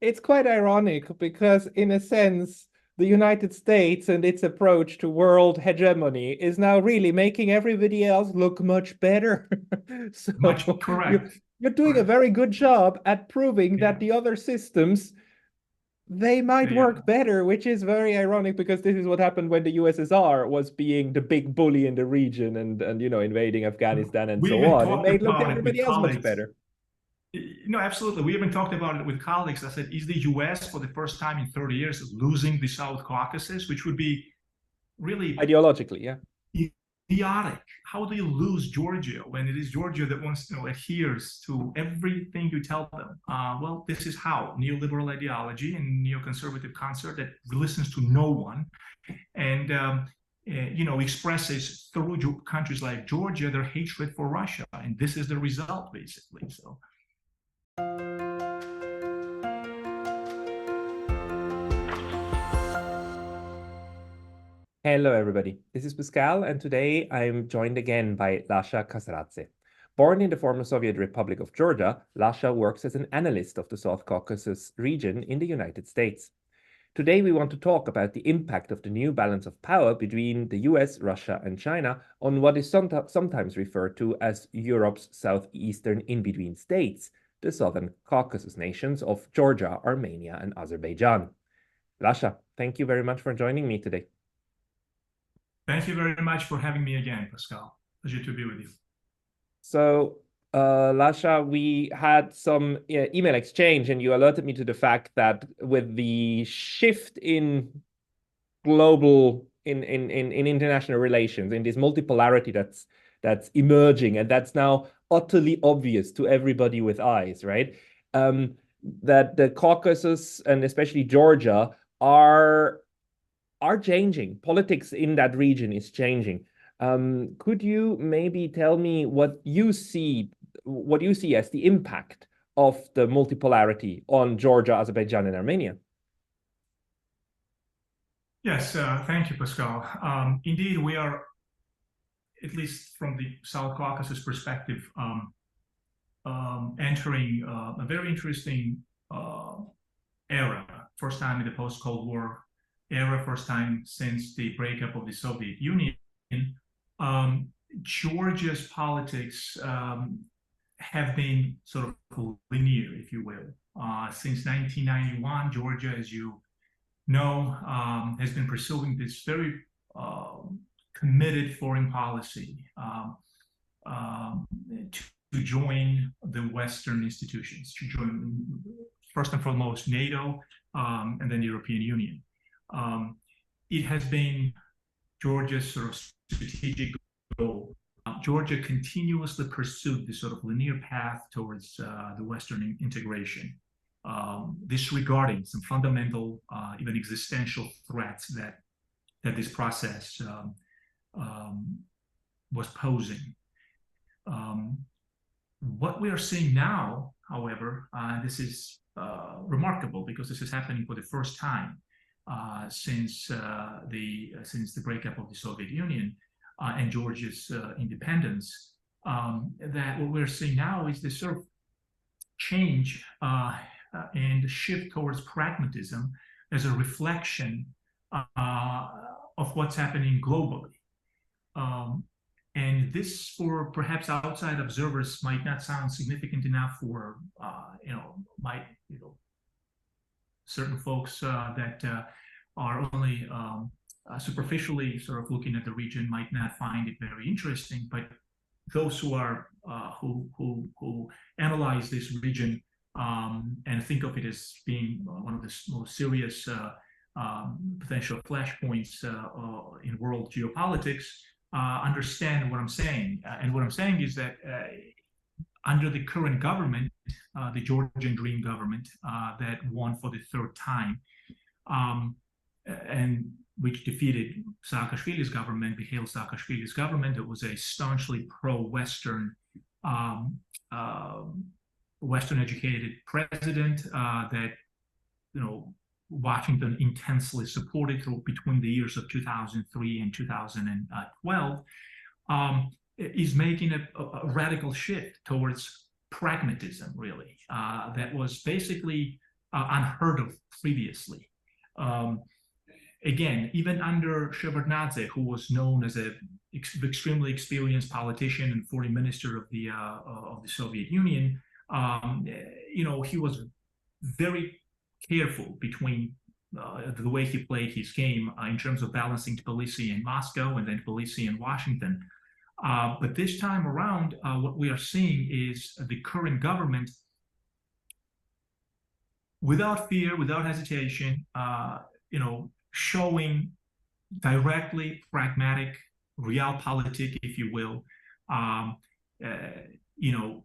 it's quite ironic because, in a sense, the United States and its approach to world hegemony is now really making everybody else look much better. Much So you, correct. you're doing a Correct. very good job at proving that Yeah. the other systems they might Yeah. work better, which is very ironic because this is what happened when the USSR was being the big bully in the region and invading Afghanistan and We so even on. It talked made look about it with everybody else much colleagues. better. No, absolutely. We even talked about it with colleagues. I said, is the US for the first time in 30 years losing the South Caucasus, which would be really Ideologically, yeah. idiotic. How do you lose Georgia when it is Georgia that wants, adheres to everything you tell them? Well, this is how neoliberal ideology and neoconservative concert that listens to no one and expresses through countries like Georgia their hatred for Russia, and this is the result, basically. So. Hello, everybody. This is Pascal, and today I'm joined again by Lasha Kasradze. Born in the former Soviet Republic of Georgia, Lasha works as an analyst of the South Caucasus region in the United States. Today, we want to talk about the impact of the new balance of power between the US, Russia, and China on what is sometimes referred to as Europe's southeastern in-between states, the Southern Caucasus nations of Georgia, Armenia, and Azerbaijan. Lasha, thank you very much for joining me today. Thank you very much for having me again, Pascal. Pleasure to be with you. So, Lasha, we had some email exchange, and you alerted me to the fact that with the shift in global in international relations, in this multipolarity that's emerging, and that's now utterly obvious to everybody with eyes, right? That the Caucasus and especially Georgia are changing. Politics in that region is changing. Could you maybe tell me what you see as the impact of the multipolarity on Georgia, Azerbaijan, and Armenia? Yes, thank you, Pascal. Indeed, we are, at least from the South Caucasus perspective, entering a very interesting era. First time in the post-Cold War era, first time since the breakup of the Soviet Union. Georgia's politics have been sort of linear, if you will. Since 1991, Georgia, as you know, has been pursuing this very committed foreign policy to join the Western institutions, to join first and foremost NATO and then the European Union. It has been Georgia's sort of strategic goal. Georgia continuously pursued this sort of linear path towards the Western integration, disregarding some fundamental, even existential threats that this process was posing. What we are seeing now, however, this is remarkable because this is happening for the first time since the breakup of the Soviet Union and Georgia's independence. That what we're seeing now is this sort of change and shift towards pragmatism as a reflection of what's happening globally. And this, for perhaps outside observers, might not sound significant enough for certain folks that are only superficially sort of looking at the region might not find it very interesting. But those who are who analyze this region and think of it as being one of the most serious potential flashpoints in world geopolitics understand what I'm saying. And what I'm saying is that under the current government, the Georgian Dream government that won for the third time, and which defeated Saakashvili's government, Mikhail Saakashvili's government, it was a staunchly pro-Western, Western-educated president that, Washington intensely supported between the years of 2003 and 2012, is making a radical shift towards pragmatism, really. That was basically unheard of previously. Again, even under Shevardnadze, who was known as an extremely experienced politician and foreign minister of the Soviet Union, he was very careful between the way he played his game in terms of balancing Tbilisi and Moscow and then Tbilisi and Washington. But this time around, what we are seeing is the current government, without fear, without hesitation, showing directly pragmatic, realpolitik, if you will,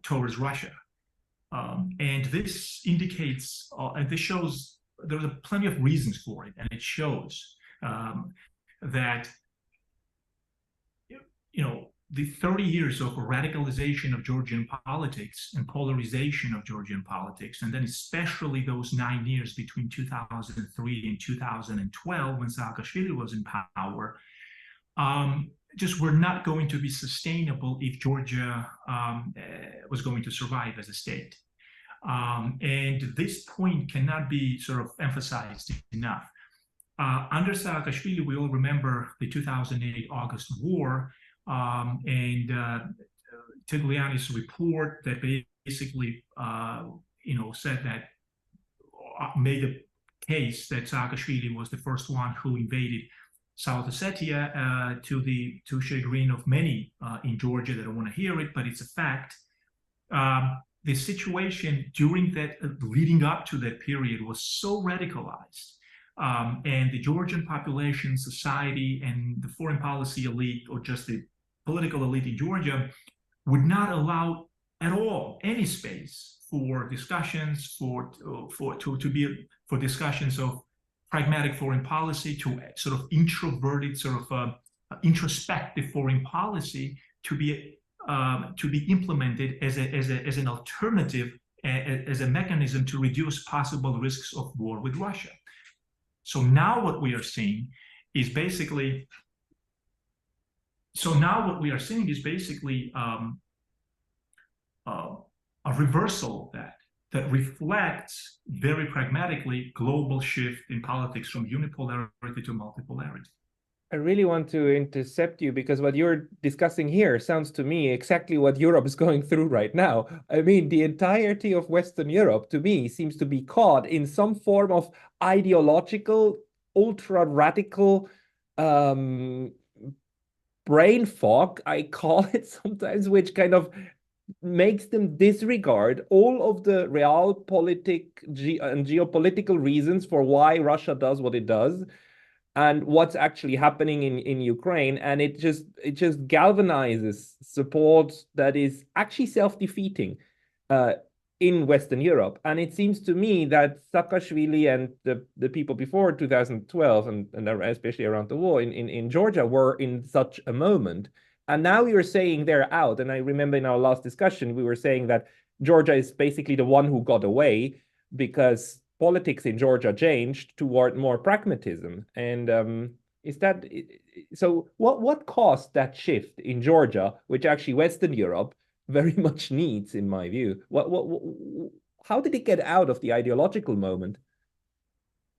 towards Russia. And this indicates, and this shows, there are plenty of reasons for it, and it shows that, the 30 years of radicalization of Georgian politics and polarization of Georgian politics, and then especially those 9 years between 2003 and 2012 when Saakashvili was in power, just were not going to be sustainable if Georgia was going to survive as a state. And this point cannot be sort of emphasized enough. Under Saakashvili, we all remember the 2008 August War, and Tigliani's report that basically, said that, made the case that Saakashvili was the first one who invaded South Ossetia, to chagrin of many in Georgia that don't want to hear it, but it's a fact. The situation during that, leading up to that period, was so radicalized. And the Georgian population, society, and the foreign policy elite, or just the political elite in Georgia, would not allow at all any space for discussions, for discussions of pragmatic foreign policy, to sort of introverted, sort of introspective foreign policy to be implemented as an alternative, as a mechanism to reduce possible risks of war with Russia. So now what we are seeing is basically, a reversal of that reflects very pragmatically global shift in politics from unipolarity to multipolarity. I really want to intercept you, because what you're discussing here sounds to me exactly what Europe is going through right now. I mean, the entirety of Western Europe, to me, seems to be caught in some form of ideological, ultra-radical brain fog, I call it sometimes, which kind of makes them disregard all of the realpolitik and geopolitical reasons for why Russia does what it does, and what's actually happening in Ukraine. And it just galvanizes support that is actually self-defeating in Western Europe. And it seems to me that Saakashvili and the people before 2012, and especially around the war in Georgia, were in such a moment. And now you're saying they're out. And I remember in our last discussion, we were saying that Georgia is basically the one who got away, because politics in Georgia changed toward more pragmatism. And is that so? What caused that shift in Georgia, which actually Western Europe very much needs, in my view? How did it get out of the ideological moment?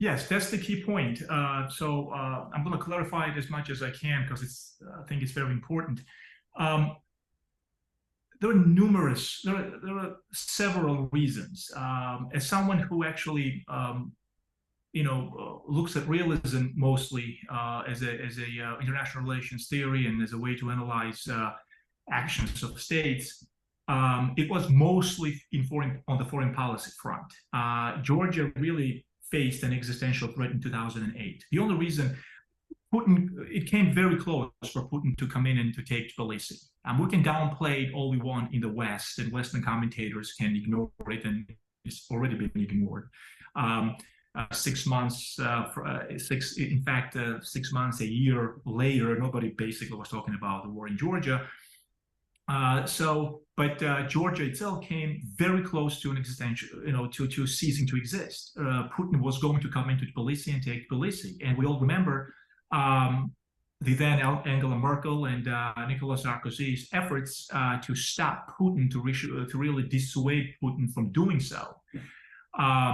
Yes, that's the key point. So I'm going to clarify it as much as I can, because I think it's very important. There are several reasons. As someone who actually, looks at realism mostly as a international relations theory and as a way to analyze actions of states, it was mostly on the foreign policy front. Georgia really faced an existential threat in 2008. The only reason it came very close for Putin to come in and to take Tbilisi. We can downplay it all we want in the West, and Western commentators can ignore it, and it's already been ignored. 6 months, 6 months, a year later, nobody basically was talking about the war in Georgia. But Georgia itself came very close to an existential, to ceasing to exist. Putin was going to come into Tbilisi and take Tbilisi, and we all remember the then Angela Merkel and Nicolas Sarkozy's efforts to stop Putin, to really dissuade Putin from doing so.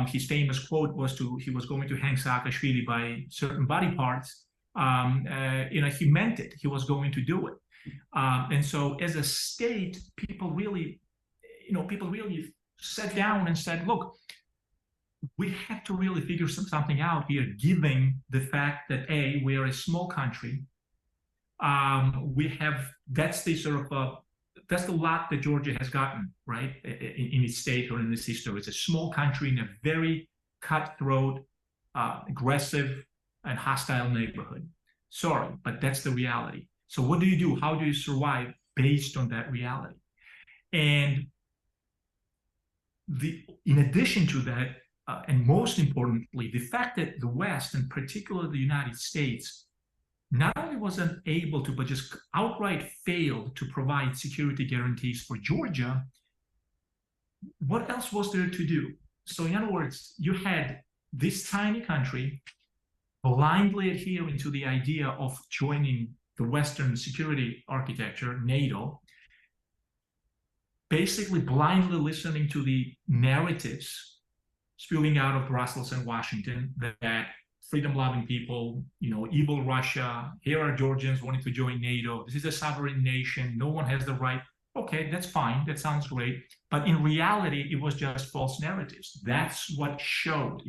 His famous quote was he was going to hang Saakashvili by certain body parts. He meant it. He was going to do it. And so as a state, people really sat down and said, look, we have to really figure something out here, given the fact that we are a small country. That's the lot that Georgia has gotten, right, in its state or in its history. It's a small country in a very cutthroat, aggressive, and hostile neighborhood. Sorry, but that's the reality. So what do you do? How do you survive based on that reality? And in addition to that, and most importantly, the fact that the West, and particularly the United States, not only wasn't able to, but just outright failed to provide security guarantees for Georgia, what else was there to do? So in other words, you had this tiny country blindly adhering to the idea of joining the Western security architecture, NATO, basically blindly listening to the narratives spewing out of Brussels and Washington that freedom-loving people, evil Russia, here are Georgians wanting to join NATO, this is a sovereign nation, no one has the right. Okay, that's fine, that sounds great. But in reality, it was just false narratives. That's what showed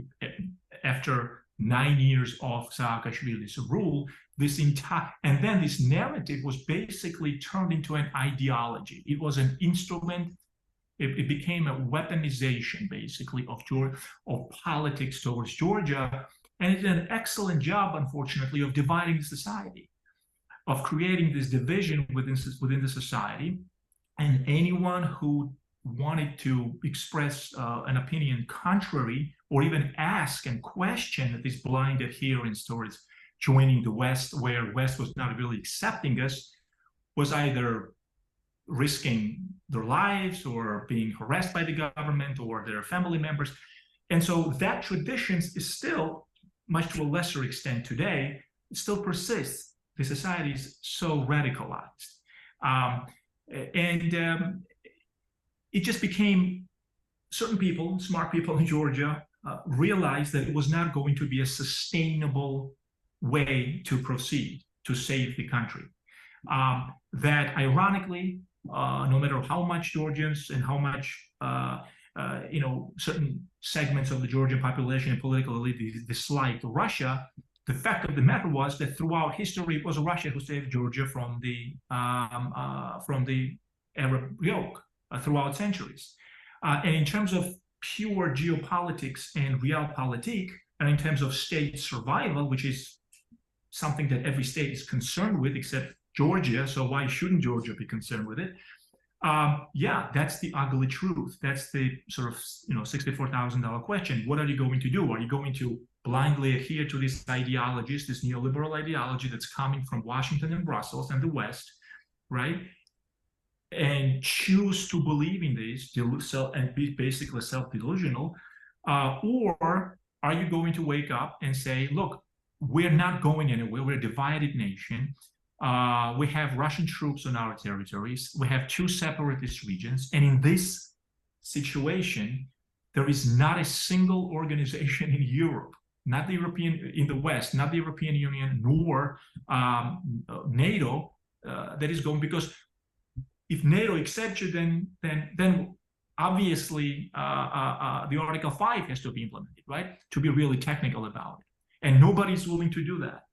after 9 years of Saakashvili's rule, and then this narrative was basically turned into an ideology. It was an instrument. It became a weaponization, basically, of politics towards Georgia. And it did an excellent job, unfortunately, of dividing the society, of creating this division within the society. And anyone who wanted to express an opinion contrary, or even ask and question this blind adherence towards joining the West, where West was not really accepting us, was either risking their lives or being harassed by the government or their family members. And so that tradition is still, much to a lesser extent today, it still persists. The society is so radicalized. It just became, certain people, smart people in Georgia, realized that it was not going to be a sustainable way to proceed to save the country. That ironically, no matter how much Georgians and how much certain segments of the Georgian population and political elite disliked Russia, the fact of the matter was that throughout history, it was Russia who saved Georgia from the Arab yoke throughout centuries. And in terms of pure geopolitics and realpolitik, and in terms of state survival, which is something that every state is concerned with, except Georgia, so why shouldn't Georgia be concerned with it? Yeah, that's the ugly truth. That's the sort of $64,000 question. What are you going to do? Are you going to blindly adhere to these ideologies, this neoliberal ideology that's coming from Washington and Brussels and the West, right? And choose to believe in this and be basically self-delusional? Or are you going to wake up and say, look, we're not going anywhere. We're a divided nation. We have Russian troops on our territories. We have two separatist regions. And in this situation, there is not a single organization in Europe, not the in the West, not the European Union, nor NATO that is going, because if NATO accepts you, then obviously the Article 5 has to be implemented, right? To be really technical about it. And nobody's willing to do that.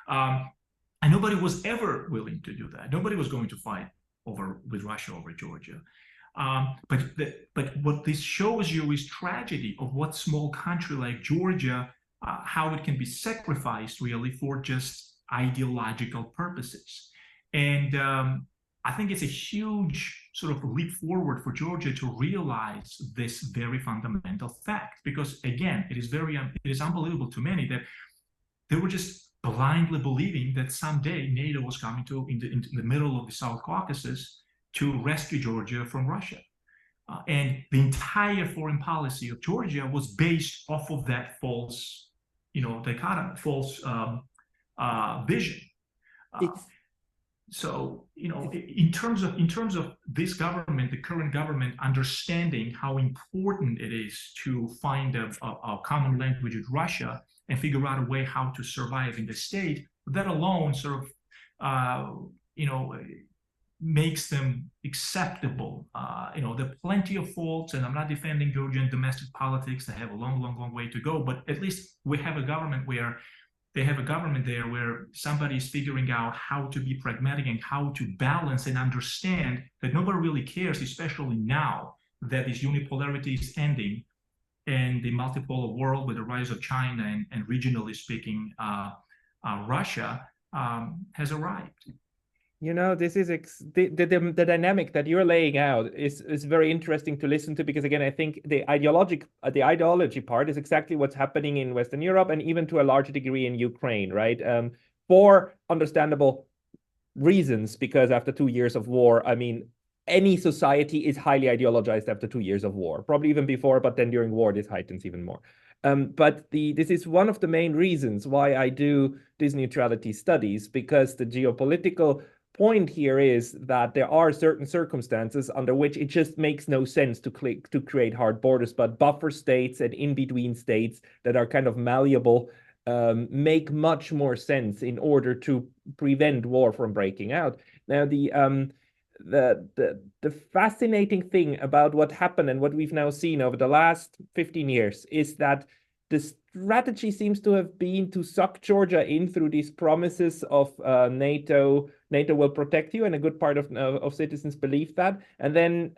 And nobody was ever willing to do that. Nobody was going to fight with Russia over Georgia. But what this shows you is tragedy of what small country like Georgia, how it can be sacrificed really for just ideological purposes. And I think it's a huge sort of leap forward for Georgia to realize this very fundamental fact, because again, it is unbelievable to many that they were just blindly believing that someday NATO was coming into the middle of the South Caucasus to rescue Georgia from Russia. And the entire foreign policy of Georgia was based off of that false, dichotomy, false vision. So, in terms of this government, the current government, understanding how important it is to find a common language with Russia and figure out a way how to survive in the state, that alone sort of, makes them acceptable. There are plenty of faults, and I'm not defending Georgian domestic politics. They have a long, long, long way to go. But at least we have a government where they have a government there where somebody is figuring out how to be pragmatic and how to balance and understand that nobody really cares, especially now that this unipolarity is ending and the multipolar world with the rise of China and regionally speaking, Russia has arrived. This is the dynamic that you're laying out is very interesting to listen to, because again, I think the ideology part is exactly what's happening in Western Europe and even to a large degree in Ukraine, right? For understandable reasons, because after 2 years of war, I mean, any society is highly ideologized after 2 years of war, probably even before, but then during war, this heightens even more. But this is one of the main reasons why I do these neutrality studies, because the geopolitical point here is that there are certain circumstances under which it just makes no sense to create hard borders, but buffer states and in-between states that are kind of malleable make much more sense in order to prevent war from breaking out. Now, the fascinating thing about what happened and what we've now seen over the last 15 years is that the strategy seems to have been to suck Georgia in through these promises of NATO will protect you, and a good part of citizens believe that. And then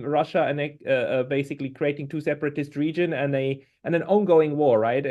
Russia and basically creating two separatist regions and an ongoing war, right?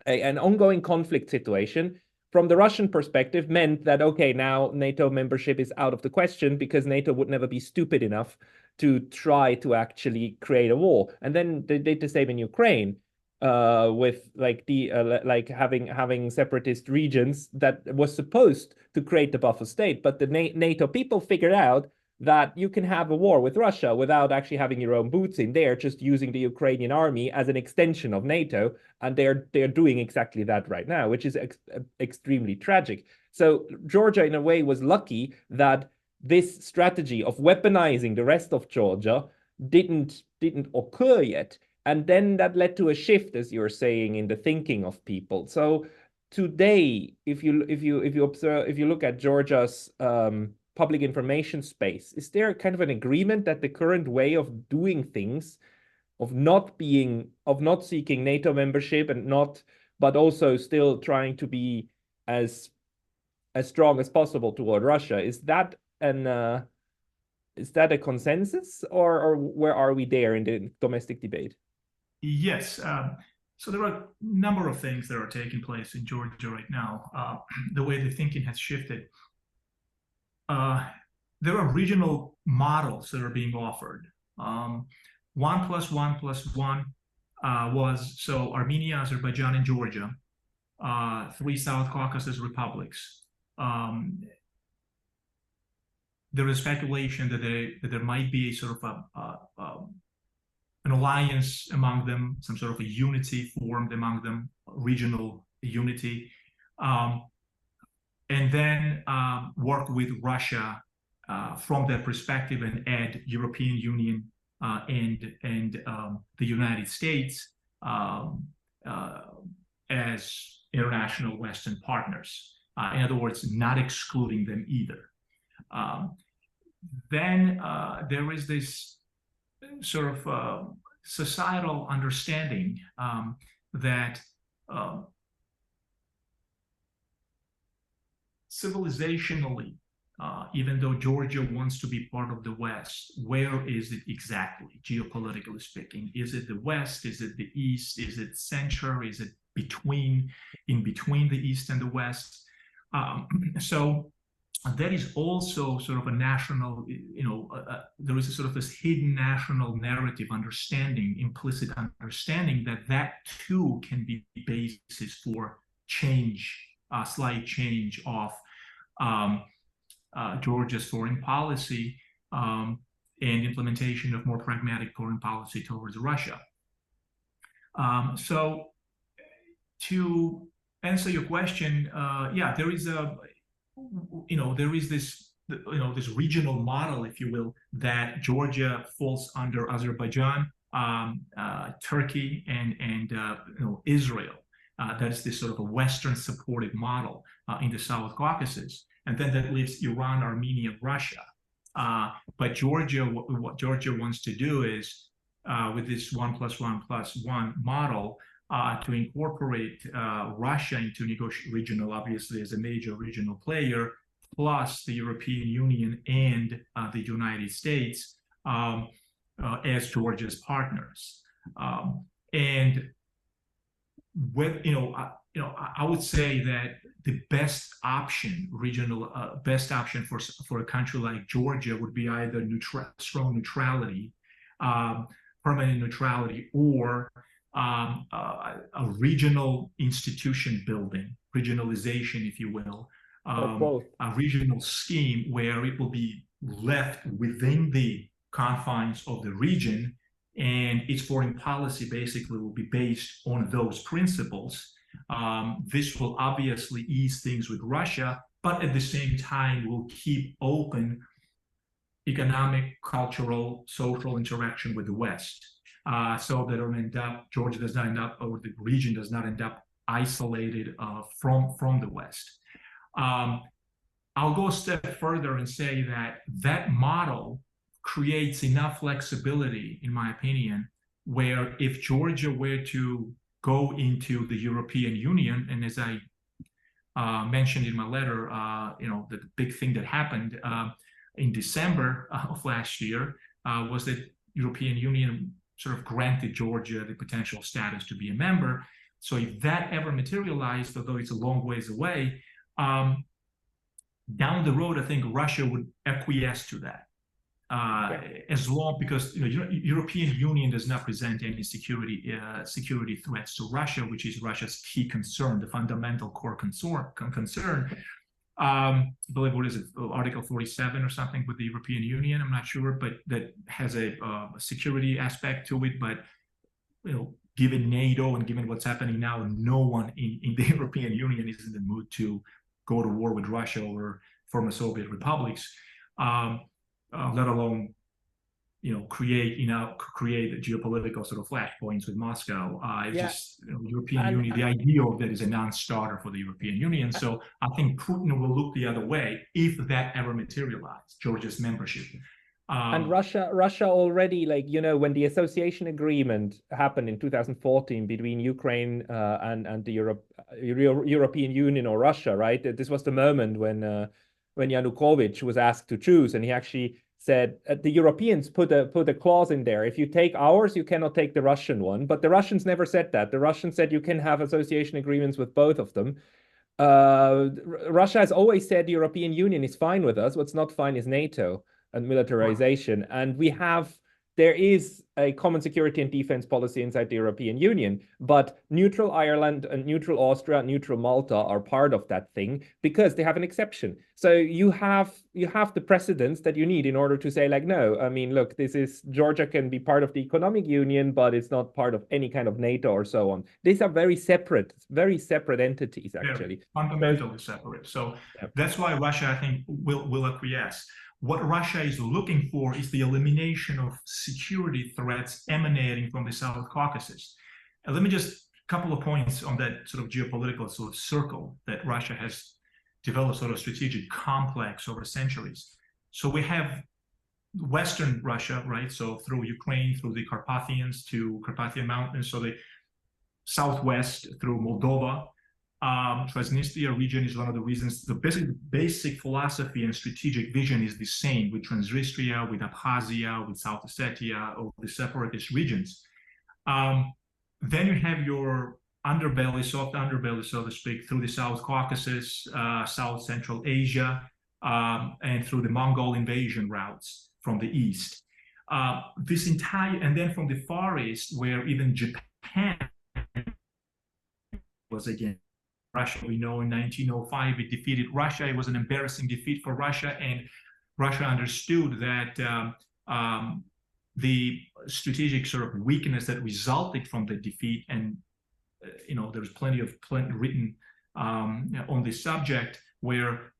An ongoing conflict situation. From the Russian perspective, meant that, okay, now NATO membership is out of the question because NATO would never be stupid enough to try to actually create a war. And then they did the same in Ukraine. With having separatist regions that was supposed to create the buffer state, but the NATO people figured out that you can have a war with Russia without actually having your own boots in there, just using the Ukrainian army as an extension of NATO, and they're doing exactly that right now, which is extremely tragic. So Georgia, in a way, was lucky that this strategy of weaponizing the rest of Georgia didn't occur yet. And then that led to a shift, as you're saying, in the thinking of people. So today, if you look at Georgia's public information space, is there kind of an agreement that the current way of doing things, of not seeking NATO membership but also still trying to be as strong as possible toward Russia, is that a consensus, or where are we there in the domestic debate? Yes. So there are a number of things that are taking place in Georgia right now. The way the thinking has shifted. There are regional models that are being offered. 1+1+1 was so Armenia, Azerbaijan, and Georgia, 3 South Caucasus republics. There is speculation that there might be sort of an alliance among them, some sort of a unity formed among them, regional unity, and then work with Russia from that perspective and add European Union and the United States as international Western partners. In other words, not excluding them either. Then there is this sort of societal understanding that civilizationally, even though Georgia wants to be part of the West, where is it exactly, geopolitically speaking? Is it the West? Is it the East? Is it center? Is it in between the East and the West? So that is also sort of a national, there is a sort of this hidden national narrative understanding, implicit understanding that too can be the basis for change, slight change of Georgia's foreign policy and implementation of more pragmatic foreign policy towards Russia. So to answer your question, yeah, there is there is this, this regional model, if you will, that Georgia falls under Azerbaijan, Turkey, and Israel. That is this sort of a Western-supported model in the South Caucasus, and then that leaves Iran, Armenia, Russia. But Georgia, what Georgia wants to do is, with this 1+1+1 model, to incorporate Russia into regional, obviously, as a major regional player, plus the European Union and the United States as Georgia's partners. And with, I would say that the best option, best option for a country like Georgia would be either strong neutrality, permanent neutrality, or a regional institution building, regionalization, if you will, a regional scheme where it will be left within the confines of the region, and its foreign policy basically will be based on those principles. This will obviously ease things with Russia, but at the same time will keep open economic, cultural, social interaction with the West. So that Georgia does not end up, or the region does not end up isolated from the West. I'll go a step further and say that that model creates enough flexibility, in my opinion, where if Georgia were to go into the European Union, and as I mentioned in my letter, the big thing that happened in December of last year was that European Union sort of granted Georgia the potential status to be a member. So if that ever materialized, although it's a long ways away, down the road, I think Russia would acquiesce to that. As long, because European Union does not present any security threats to Russia, which is Russia's key concern, the fundamental core concern. I believe, what is it, Article 47 or something with the European Union? I'm not sure, but that has a security aspect to it. But given NATO and given what's happening now, no one in the European Union is in the mood to go to war with Russia or former Soviet republics. Let alone, create a geopolitical sort of flashpoints with Moscow. Just European Union, the idea of that is a non-starter for the European Union. So I think Putin will look the other way if that ever materialized, Georgia's membership. And Russia already, when the association agreement happened in 2014 between Ukraine and the European Union or Russia, right? This was the moment when Yanukovych was asked to choose, and he actually said the Europeans put a clause in there: if you take ours, you cannot take the Russian one. But the Russians never said that. The Russians said you can have association agreements with both of them. Russia has always said the European Union is fine with us. What's not fine is NATO and militarization. And there is a common security and defense policy inside the European Union, but neutral Ireland and neutral Austria, neutral Malta are part of that thing because they have an exception. So you have the precedents that you need in order to say, no, I mean, look, Georgia can be part of the economic union, but it's not part of any kind of NATO or so on. These are very separate entities, actually. Fundamentally separate. So that's why Russia, I think, will acquiesce. What Russia is looking for is the elimination of security threats emanating from the South Caucasus. And let me just a couple of points on that sort of geopolitical sort of circle that Russia has developed, sort of strategic complex over centuries. So we have Western Russia, right? So through Ukraine, through the Carpathians to Carpathian Mountains, so the Southwest through Moldova. Transnistria region is one of the reasons. The basic philosophy and strategic vision is the same with Transnistria, with Abkhazia, with South Ossetia, or the separatist regions. Then you have your underbelly, soft underbelly, so to speak, through the South Caucasus, South Central Asia, and through the Mongol invasion routes from the east. And then from the Far East, where even Japan was again. Russia, we know in 1905 it defeated Russia. It was an embarrassing defeat for Russia, and Russia understood that the strategic sort of weakness that resulted from the defeat, and there's plenty written on this subject, where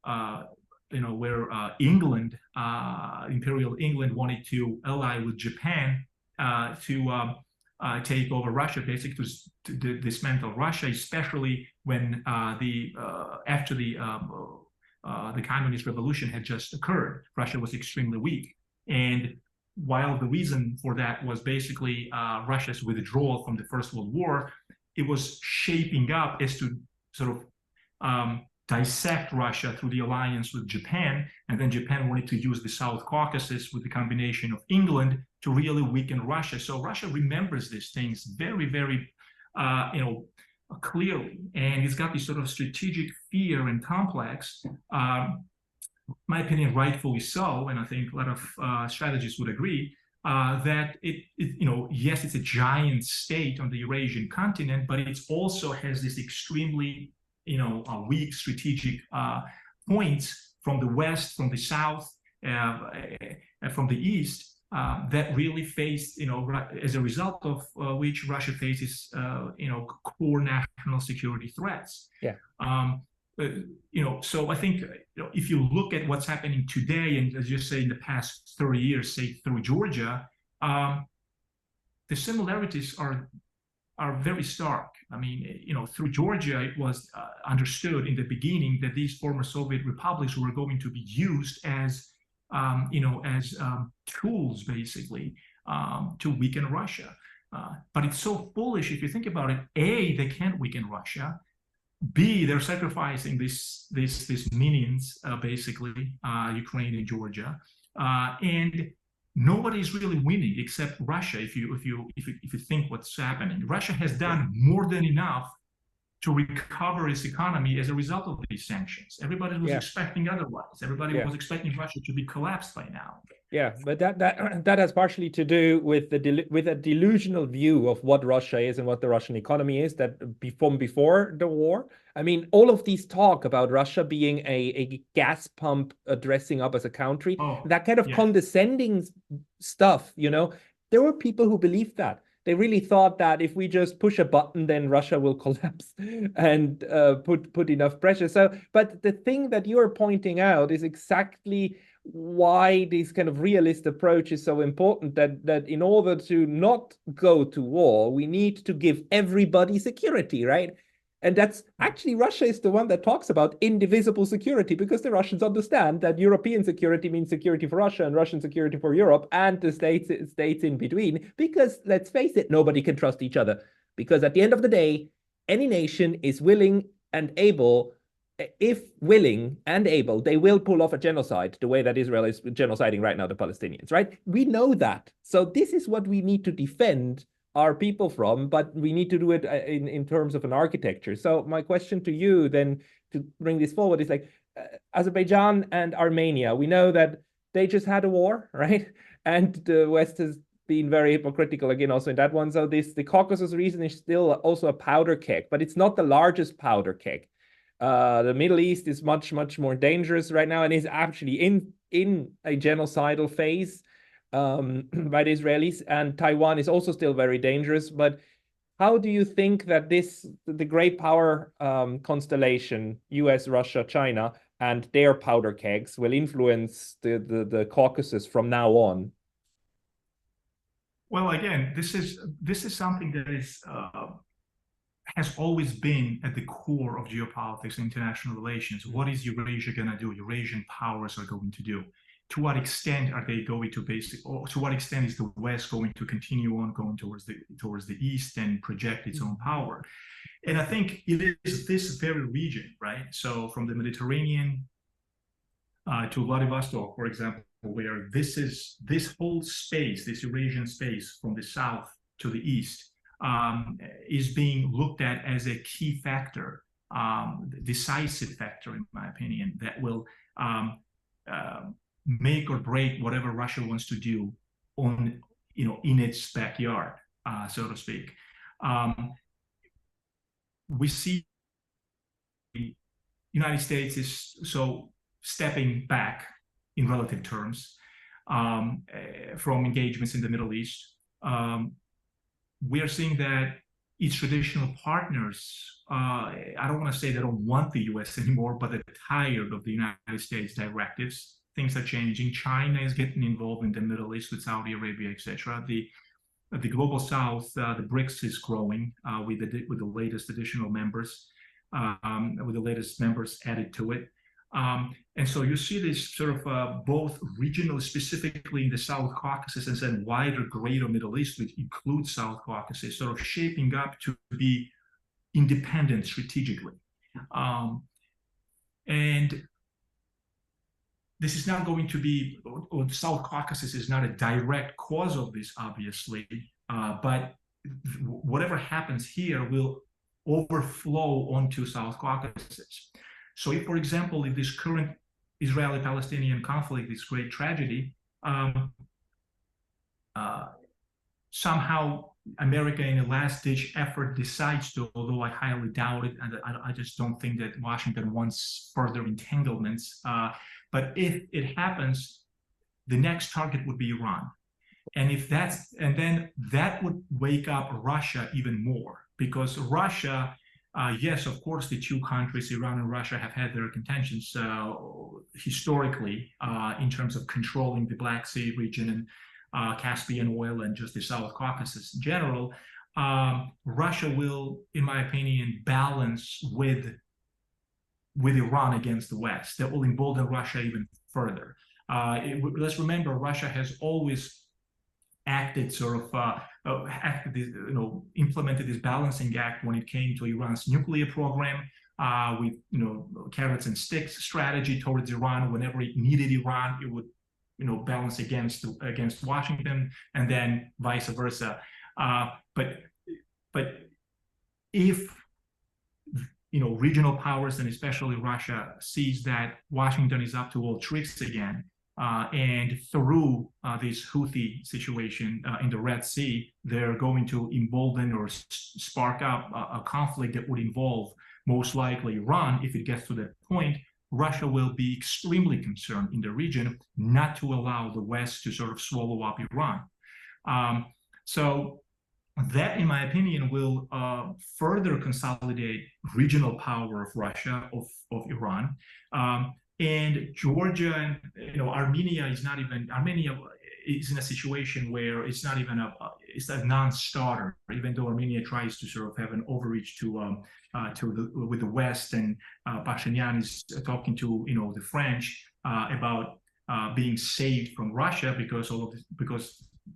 England, Imperial England, wanted to ally with Japan to take over Russia, basically to dismantle Russia, especially when after the communist revolution had just occurred. Russia was extremely weak, and while the reason for that was basically Russia's withdrawal from the First World War, it was shaping up as to sort of dissect Russia through the alliance with Japan, and then Japan wanted to use the South Caucasus with the combination of England to really weaken Russia. So Russia remembers these things very, very, clearly, and it's got this sort of strategic fear and complex. My opinion, rightfully so, and I think a lot of strategists would agree that yes, it's a giant state on the Eurasian continent, but it also has this extremely weak strategic points from the west, from the south, from the east that really faced, as a result of which Russia faces, core national security threats. Yeah. So I think if you look at what's happening today, and as you say, in the past 30 years, say through Georgia, the similarities are very stark. I mean, through Georgia, it was understood in the beginning that these former Soviet republics were going to be used as, tools, basically, to weaken Russia. But it's so foolish if you think about it. A, they can't weaken Russia. B, they're sacrificing these minions, basically, Ukraine and Georgia, and nobody's really winning except Russia. If you think what's happening, Russia has done more than enough to recover its economy as a result of these sanctions. Everybody was expecting otherwise. Everybody was expecting Russia to be collapsed by now. Yeah, but that has partially to do with with a delusional view of what Russia is and what the Russian economy is from before the war. I mean, all of these talk about Russia being a gas pump dressing up as a country, that kind of condescending stuff, there were people who believed that. They really thought that if we just push a button, then Russia will collapse and put enough pressure. So, but the thing that you are pointing out is exactly why this kind of realist approach is so important, that in order to not go to war, we need to give everybody security, right? And that's actually, Russia is the one that talks about indivisible security, because the Russians understand that European security means security for Russia and Russian security for Europe and the states in between, because let's face it, nobody can trust each other. Because at the end of the day, any nation is willing and able, if willing and able, they will pull off a genocide the way that Israel is genociding right now the Palestinians, right? We know that. So this is what we need to defend our people from, but we need to do it in terms of an architecture. So my question to you then, to bring this forward, is like, Azerbaijan and Armenia, we know that they just had a war, right? And the West has been very hypocritical again also in that one. So the Caucasus region is still also a powder keg, but it's not the largest powder keg. The Middle East is much, much more dangerous right now and is actually in a genocidal phase by the Israelis, and Taiwan is also still very dangerous. But how do you think that the great power constellation, US, Russia, China, and their powder kegs will influence the Caucasus from now on? Well, again, this is something that has always been at the core of geopolitics and international relations. What is Eurasia going to do? Eurasian powers are going to do. To what extent are they going to to what extent is the West going to continue on going towards the East and project its own power? And I think it is this very region, right? So from the Mediterranean to Vladivostok, for example, where this whole space, this Eurasian space from the south to the east, is being looked at as a key factor, decisive factor, in my opinion, that will make or break whatever Russia wants to do in its backyard, so to speak. We see the United States is stepping back in relative terms from engagements in the Middle East. We are seeing that its traditional partners, I don't want to say they don't want the US anymore, but they're tired of the United States directives. Things are changing. China is getting involved in the Middle East with Saudi Arabia, etc. The global South, the BRICS is growing with the latest additional members, with the latest members added to it. And so you see this sort of both regional, specifically in the South Caucasus, and then wider greater Middle East, which includes South Caucasus, sort of shaping up to be independent strategically. And this is not going to be, or South Caucasus is not a direct cause of this, obviously, but whatever happens here will overflow onto South Caucasus. So if, for example, if this current Israeli-Palestinian conflict, this great tragedy, somehow America in a last-ditch effort decides to, although I highly doubt it, and I just don't think that Washington wants further entanglements, but if it happens, the next target would be Iran. And then that would wake up Russia even more, because Russia, yes, of course, the two countries, Iran and Russia, have had their contentions historically in terms of controlling the Black Sea region and Caspian oil and just the South Caucasus in general. Russia will, in my opinion, balance with Iran against the West. That will embolden Russia even further. Let's remember, Russia has always acted sort of implemented this balancing act when it came to Iran's nuclear program, with carrots and sticks strategy towards Iran. Whenever it needed Iran, it would balance against Washington, and then vice versa. But if regional powers, and especially Russia, sees that Washington is up to all tricks again, and through this Houthi situation in the Red Sea, they're going to embolden or spark up a conflict that would involve most likely Iran. If it gets to that point, Russia will be extremely concerned in the region not to allow the West to sort of swallow up Iran. So that, in my opinion, will further consolidate regional power of Russia, of Iran. And Georgia and Armenia is not even, Armenia is in a situation where it's not even it's a non-starter, even though Armenia tries to sort of have an overreach with the West, and Pashinyan is talking to the French about being saved from Russia because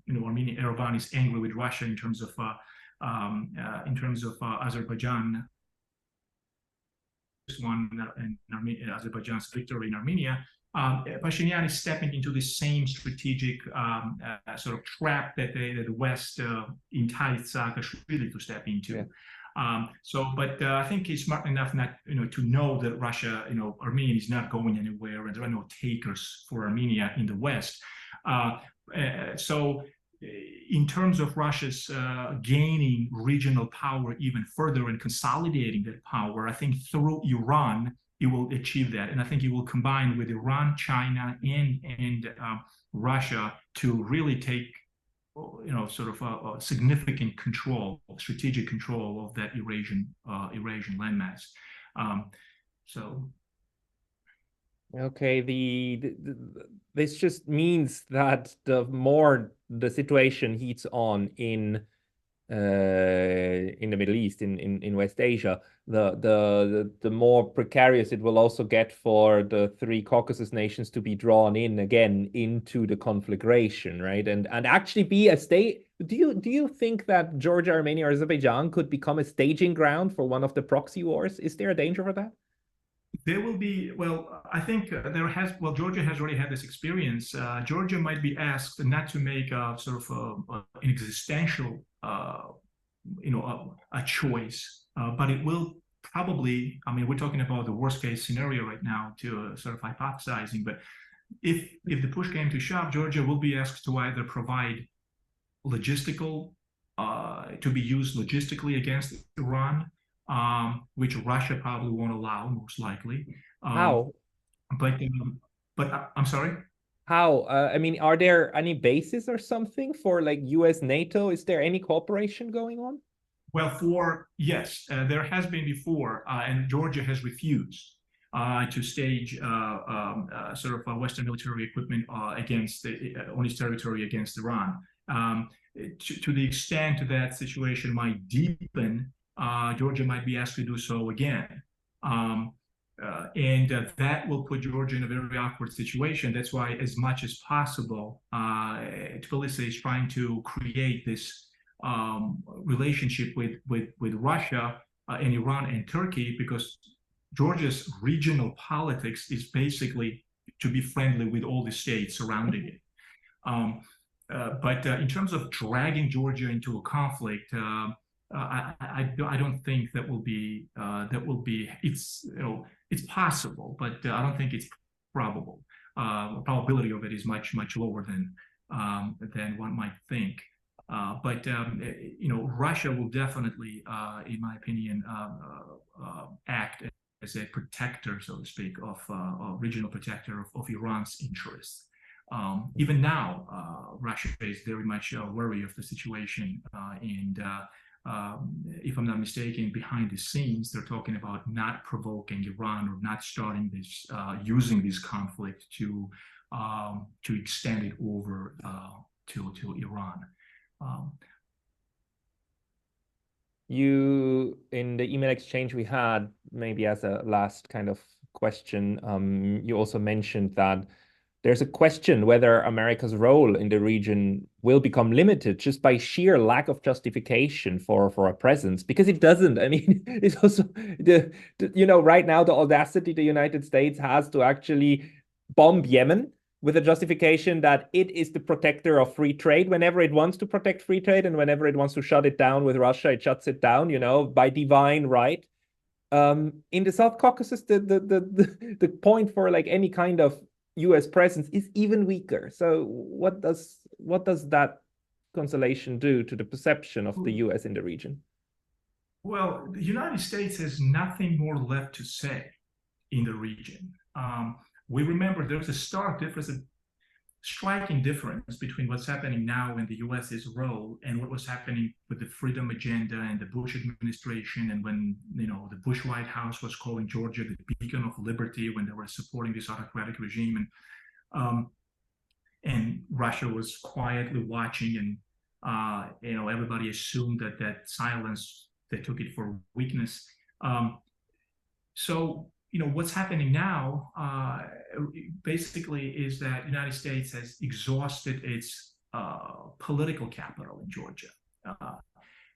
Armenia, Yerevan is angry with Russia in terms of Azerbaijan. One in Armenia, Azerbaijan's victory in Armenia. Pashinyan is stepping into the same strategic sort of trap that the West enticed Saakashvili to step into. Yeah. But I think he's smart enough not to know that Russia, Armenia is not going anywhere, and there are no takers for Armenia in the West. So in terms of Russia's gaining regional power even further and consolidating that power, I think through Iran, it will achieve that. And I think it will combine with Iran, China, and Russia to really take, sort of a significant control, strategic control of that Eurasian landmass. Okay, this just means that the more the situation heats on in the Middle East, in West Asia, the more precarious it will also get for the three Caucasus nations to be drawn in again into the conflagration, right? And actually be a state. Do you think that Georgia, Armenia, or Azerbaijan could become a staging ground for one of the proxy wars? Is there a danger for that? There will be, I think Georgia has already had this experience. Georgia might be asked not to make a sort of an existential, a choice, but it will probably, we're talking about the worst case scenario right now to sort of hypothesizing, but if the push came to shove, Georgia will be asked to either provide logistical, to be used logistically against Iran, which Russia probably won't allow, most likely. How? But I'm sorry? How? Are there any bases or something for like US, NATO? Is there any cooperation going on? Well, yes, there has been before, and Georgia has refused to stage sort of Western military equipment against on its territory against Iran. To the extent that situation might deepen, Georgia might be asked to do so again. That will put Georgia in a very awkward situation. That's why, as much as possible, Tbilisi is trying to create this relationship with Russia and Iran and Turkey, because Georgia's regional politics is basically to be friendly with all the states surrounding it. But in terms of dragging Georgia into a conflict, I don't think that will be it's possible, but I don't think it's probable. The probability of it is much lower than one might think. But Russia will definitely, in my opinion, act as a protector, so to speak, of regional protector of Iran's interests. Even now, Russia is very much wary of the situation, and if I'm not mistaken, behind the scenes, they're talking about not provoking Iran or not starting this, using this conflict to extend it over to Iran. You, in the email exchange we had, maybe as a last kind of question, you also mentioned that there's a question whether America's role in the region will become limited just by sheer lack of justification for a presence, because it doesn't. I mean, it's also right now the audacity the United States has to actually bomb Yemen with a justification that it is the protector of free trade. Whenever it wants to protect free trade and whenever it wants to shut it down with Russia, it shuts it down, by divine right. In the South Caucasus, the point for like any kind of U.S. presence is even weaker. So what does that constellation do to the perception of the U.S. in the region? Well, the United States has nothing more left to say in the region. We remember there's a stark difference, a striking difference between what's happening now in the US's role and what was happening with the freedom agenda and the Bush administration, and when the Bush White House was calling Georgia the beacon of liberty when they were supporting this autocratic regime, and Russia was quietly watching, and everybody assumed that silence, they took it for weakness. So what's happening now basically is that the United States has exhausted its political capital in Georgia.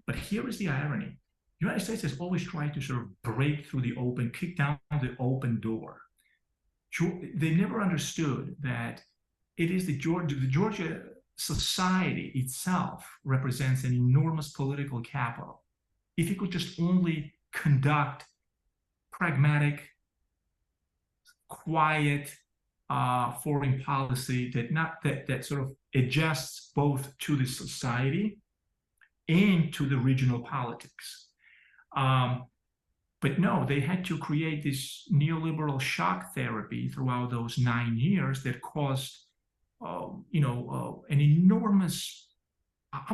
But here is the irony. The United States has always tried to sort of break through the open, kick down the open door. They never understood that it is the Georgia society itself represents an enormous political capital. If it could just only conduct pragmatic, quiet foreign policy that sort of adjusts both to the society and to the regional politics. But no, they had to create this neoliberal shock therapy throughout those 9 years that caused, an enormous.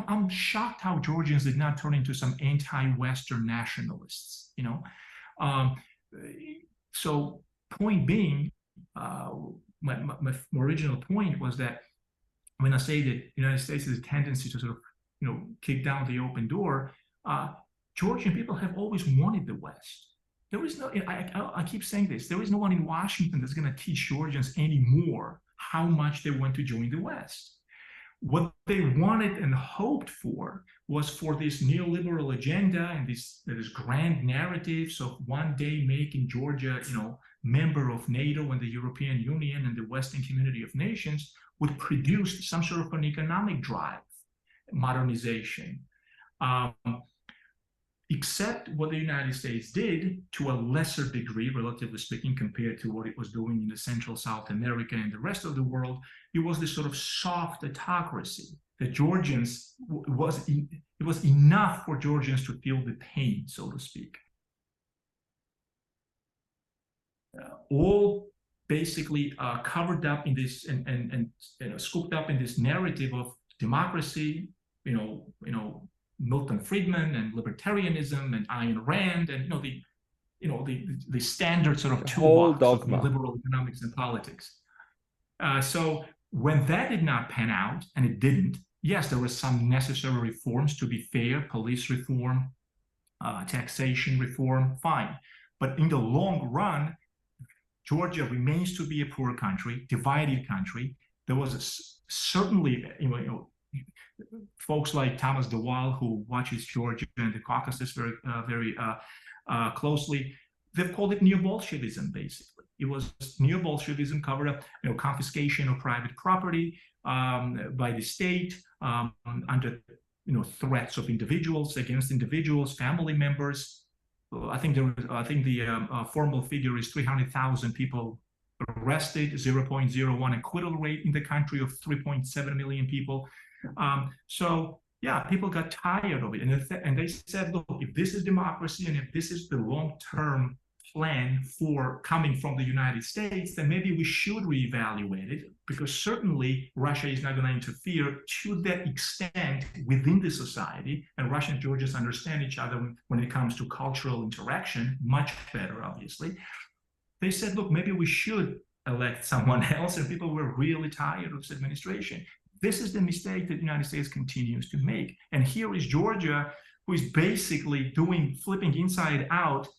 I'm shocked how Georgians did not turn into some anti-Western nationalists. So point being, my original point was that when I say that the United States has a tendency to sort of, kick down the open door, Georgian people have always wanted the West. There is no, I keep saying this, there is no one in Washington that's going to teach Georgians anymore how much they want to join the West. What they wanted and hoped for was for this neoliberal agenda and this grand narratives of one day making Georgia, member of NATO and the European Union and the Western community of nations, would produce some sort of an economic drive, modernization. Except what the United States did to a lesser degree, relatively speaking, compared to what it was doing in the Central South America and the rest of the world, it was this sort of soft autocracy. The Georgians, it was enough for Georgians to feel the pain, so to speak. All basically covered up in this and scooped up in this narrative of democracy, Milton Friedman and libertarianism and Ayn Rand and the standard sort of toolbox of liberal economics and politics. So when that did not pan out, and it didn't, yes, there were some necessary reforms to be fair, police reform, taxation reform, fine. But in the long run, Georgia remains to be a poor country, divided country. There was certainly, folks like Thomas DeWall, who watches Georgia and the Caucasus very closely, they've called it neo-Bolshevism, basically. It was neo-Bolshevism covered up, confiscation of private property by the state under, threats of individuals, against individuals, family members. I think the formal figure is 300,000 people arrested, 0.01 acquittal rate in the country of 3.7 million people. So yeah, people got tired of it, and they said, look, if this is democracy and if this is the long-term plan for coming from the United States, then maybe we should reevaluate it, because certainly Russia is not going to interfere to that extent within the society, and Russia and Georgians understand each other when it comes to cultural interaction much better, obviously. They said, look, maybe we should elect someone else, and people were really tired of this administration. This is the mistake that the United States continues to make. And here is Georgia, who is basically flipping inside out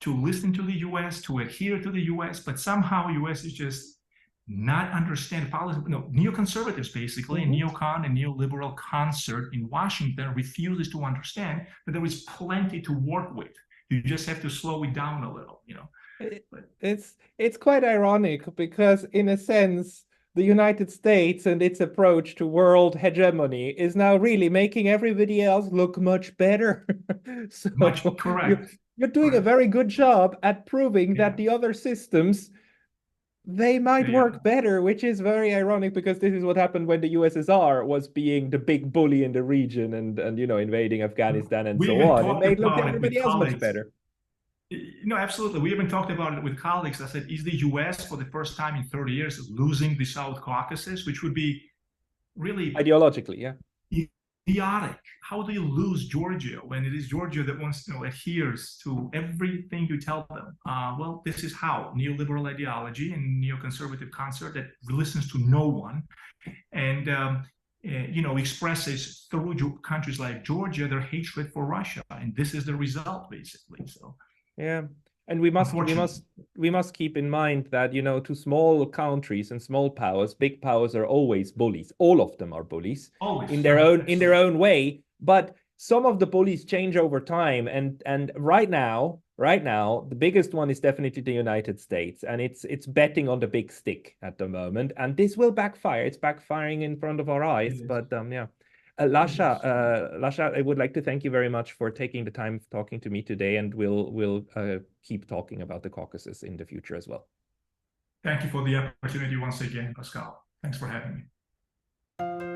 to listen to the US, to adhere to the US, but somehow US is just not understand policy. Neoconservatives basically, and neocon and neoliberal concert in Washington refuses to understand that there is plenty to work with. You just have to slow it down a little, It's quite ironic, because in a sense, the United States and its approach to world hegemony is now really making everybody else look much better. So much correct. You're doing a very good job at proving that the other systems, they might work better, which is very ironic, because this is what happened when the USSR was being the big bully in the region and invading Afghanistan and so on. It made look everybody else much better. Absolutely. We even talked about it with colleagues. I said, is the US for the first time in 30 years losing the South Caucasus, which would be really ideologically, idiotic. How do you lose Georgia when it is Georgia that wants, adheres to everything you tell them? Well, this is how neoliberal ideology and neoconservative concert that listens to no one, and expresses through countries like Georgia their hatred for Russia, and this is the result, basically. So. Yeah, and we must keep in mind that, to small countries and small powers, big powers are always bullies. All of them are bullies in their own way. But some of the bullies change over time, and right now, the biggest one is definitely the United States, and it's betting on the big stick at the moment, and this will backfire. It's backfiring in front of our eyes, but yeah. Lasha, I would like to thank you very much for taking the time talking to me today, and we'll keep talking about the Caucasus in the future as well. Thank you for the opportunity once again, Pascal. Thanks for having me.